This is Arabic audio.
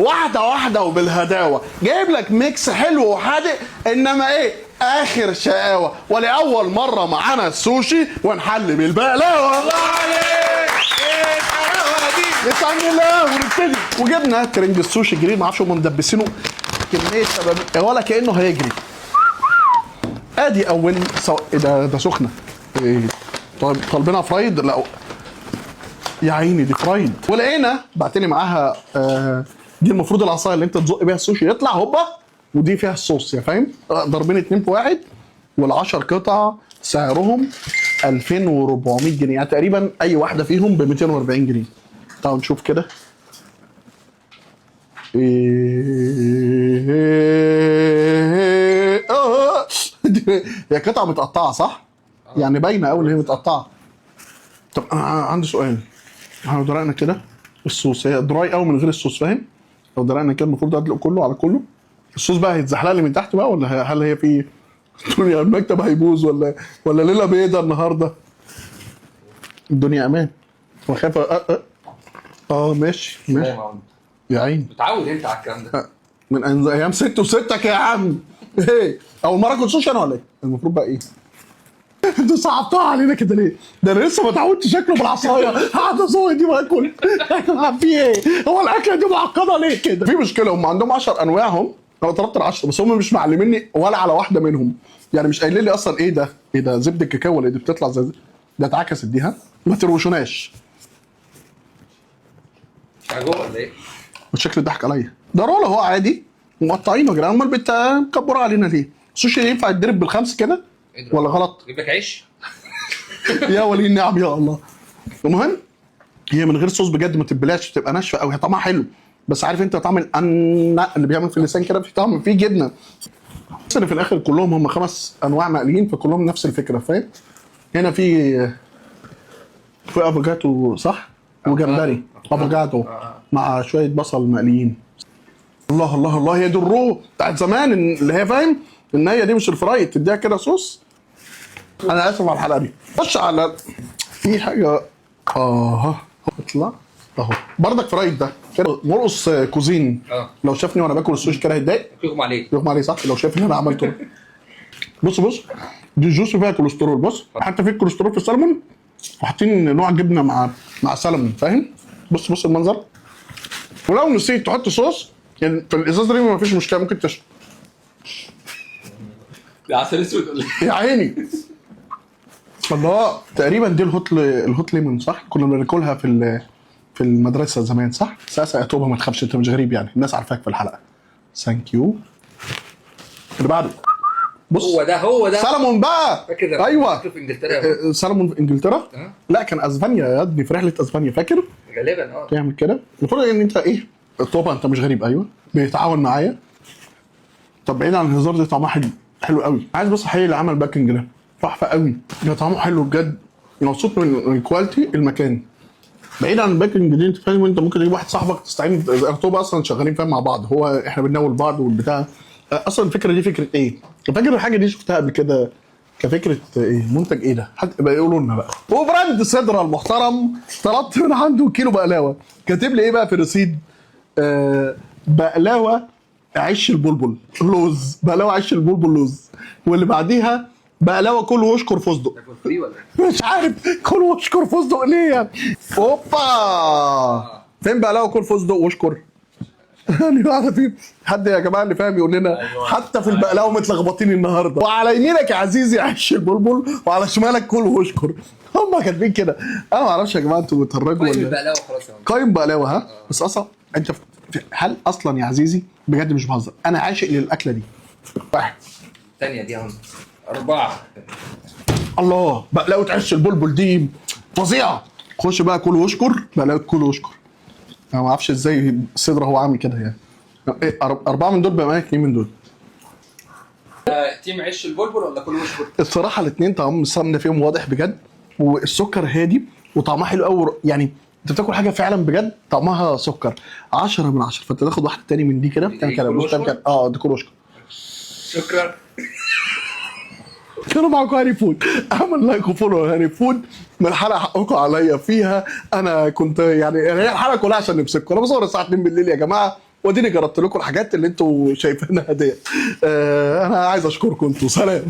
واحده واحده وبالهداوه، جايب لك ميكس حلو وحادق، انما ايه اخر شقاوه. ولاول مره معانا السوشي ونحل بالبقلاوه. الله عليك، ايه الحلاوه دي؟ بسم الله ونبتدي. وجبنا ترنج السوشي جريد، ما اعرفش هم مدبسينه كميه شباب ولا كانه هيجري. ادي اول ايه ده سخنه. ايه طيب طالبينها فرايد؟ لا يا عيني دي فرايد. ولقينا بعتلي معاها دي المفروض العصايه اللي انت تزق بيها السوشي يطلع هوبا، ودي فيها الصوص يا فاهم، ضاربين 2 في 1. وال10 قطع سعرهم 2400 جنيه، يعني تقريبا اي واحده فيهم ب 240 جنيه. تعالوا نشوف كده. هي قطعه متقطعه صح؟ يعني باينه قوي ان هي متقطعه. طب انا عندي سؤال، لو درقنا كده الصوص هي دراي قوي من غير الصوص فاهم؟ لو درقنا كده المفروض ادلق كله على كله، الصوص بقى هيتزحلق لي من تحت بقى، ولا هل هي في الدنيا المكتب هيبوظ ولا ليله بيضه النهارده؟ الدنيا امان. وخايف ماشي يا عيني. متعود انت على الكلام ده من ايام 6 و6 يا عم. ايه اول مره اكل سوشي انا ولا ايه؟ المفروض بقى ايه؟ انتوا صعبتوها علينا كده ليه؟ ده انا لسه ما اتعودتش شكله بالعصايه، هقعد ازوق دي واكل. في ايه؟ هو الاكله دي معقده ليه كده؟ في مشكله، هم عندهم 10 انواع هم، انا طلبت ال10 بس هم مش معلميني ولا على واحده منهم، يعني مش قايلين لي اصلا ايه ده؟ ايه ده زبده الكاكاو ولا ايه دي بتطلع زي ده اتعكست دي ها؟ ما تروشوناش. جوه ولا ايه؟ والشكل ضحك عليا، ده رول اهو عادي ومقطعينه يا جدعان، امال مكبروا علينا ليه؟ السوشي ينفع يتضرب بالخمس كده؟ ولا غلط؟ جيب لك عيش. يا ولي النعم يا الله. المهم هي من غير صوص بجد ما تتبلاش، بتبقى ناشفه قوي، هي طعمها حلو بس عارف انت طعم اللي بيعمل في اللسان كده، في طعم فيه جبنه. بس في الاخر كلهم هم 5 انواع مقليين، فكلهم نفس الفكره فاهم؟ هنا في افوكاتو صح؟ وجمبري افوكاتو مع شويه بصل مقليين. الله الله الله، هي دي الرو بتاعت زمان اللي هي فاهم ان هي دي مش الفرايد، تديها كده صوص. انا اسف على الحلقه دي. خش على في حاجه اطلع اهو بردك فرايد ده كده مرقص كوزين. لو شافني وانا باكل السوشي كده هيتضايق. يغمى عليه يغمى عليه صح؟ لو شاف ان انا عملته. بص دي الجوس فيها كوليسترول، بص حتى في كوليسترول في السلمون، وحاطين نوع جبنه مع سلمون فاهم؟ بص المنظر. ولو نسيت تحط صوص يعني في الازازه دي ما فيش مشكله، ممكن تشرب. ده عسل اسود ولا ايه؟ يا عيني. الله تقريبا دي الهوت ليمون صح؟ كنا بناكلها في المدرسه زمان صح؟ ساسا يا توبه ما تخافش انت مش غريب، يعني الناس عارفاك في الحلقه. ثانك يو. اللي بعده بص هو ده سلمون بقى. فاكر ايوه في انجلترا. سلمون في انجلترا؟ لا كان اسبانيا يا ابني، في رحله اسبانيا فاكر؟ غالبا تعمل كده المفروض ان انت ايه طبعا انت مش غريب. ايوه بيتعاون معايا. طب بعيد عن الهزار دي طعمها حلو قوي. عايز بص احيي اللي عمل باكنج ده تحفه قوي، ده طعمه حلو بجد، مبسوط من الكواليتي المكان. بعيد عن الباكنج دي انت فاهم، انت ممكن تجيب واحد صاحبك تستعين ارطوبه اصلا شغالين فاهم مع بعض، هو احنا بنناول بعض والبتاع. اصلا الفكره دي فكره ايه؟ فاكر الحاجه دي شفتها قبل كده كفكره ايه؟ منتج ايه ده؟ حد بقى يقولوا لنا بقى. وبراند صدرة المحترم طلبت من عنده كيلو بقلاوه، كاتب لي ايه بقى في الرصيد؟ بقلاوه عيش البلبل لوز، بقلاوه عيش البلبل لوز، واللي بعديها بقلاوه كل واشكر فستق. فري ولا مش عارف كل واشكر فستق ليه يعني. اوبا فين بقلاوه كل فستق واشكر؟ يعني قاعده في حد يا جماعه اللي فاهم يقول لنا. حتى في البقلاوه متلخبطين النهارده، وعلى يمينك يا عزيزي عيش البلبل وعلى شمالك كل واشكر. هم كاتبين كده، انا ما اعرفش يا جماعه انتوا بتهرجوا ولا بقلاوه خلاص يا قايم بقلاوه ها. بس اصلا انت هل اصلا يا عزيزي بجد مش بهزر انا عاشق للاكله دي. واحد الثانيه دي اهو 4. الله بقلاوه عيش البلبل دي فظيعه. خش بقى كل واشكر، بقلاوه كل واشكر. انا ما اعرفش ازاي الصدر هو عامل كده يعني. ايه 4 من دول بقى 2 من دول. تيم عيش البلبل ولا كل واشكر؟ الصراحه الاثنين طعم السمنه فيهم واضح بجد، والسكر هادي وطعمها حلو قوي، يعني انت بتاكل حاجه فعلا بجد طعمها سكر 10 من 10. فانت تاخد واحده تاني من دي كده بتعمل كده بص بتعمل كده دي كل واشكر. شكرا. كانوا معاكم هاني فود، اعمل لايك وفولو هاني فود. من الحلقه حقكم عليا فيها، انا كنت يعني هي الحلقه كلها عشان نمسككم. انا بصور الساعه 2 بالليل يا جماعه، واديني جربت لكم الحاجات اللي انتوا شايفينها ديت. انا عايز اشكركم انتوا. سلام.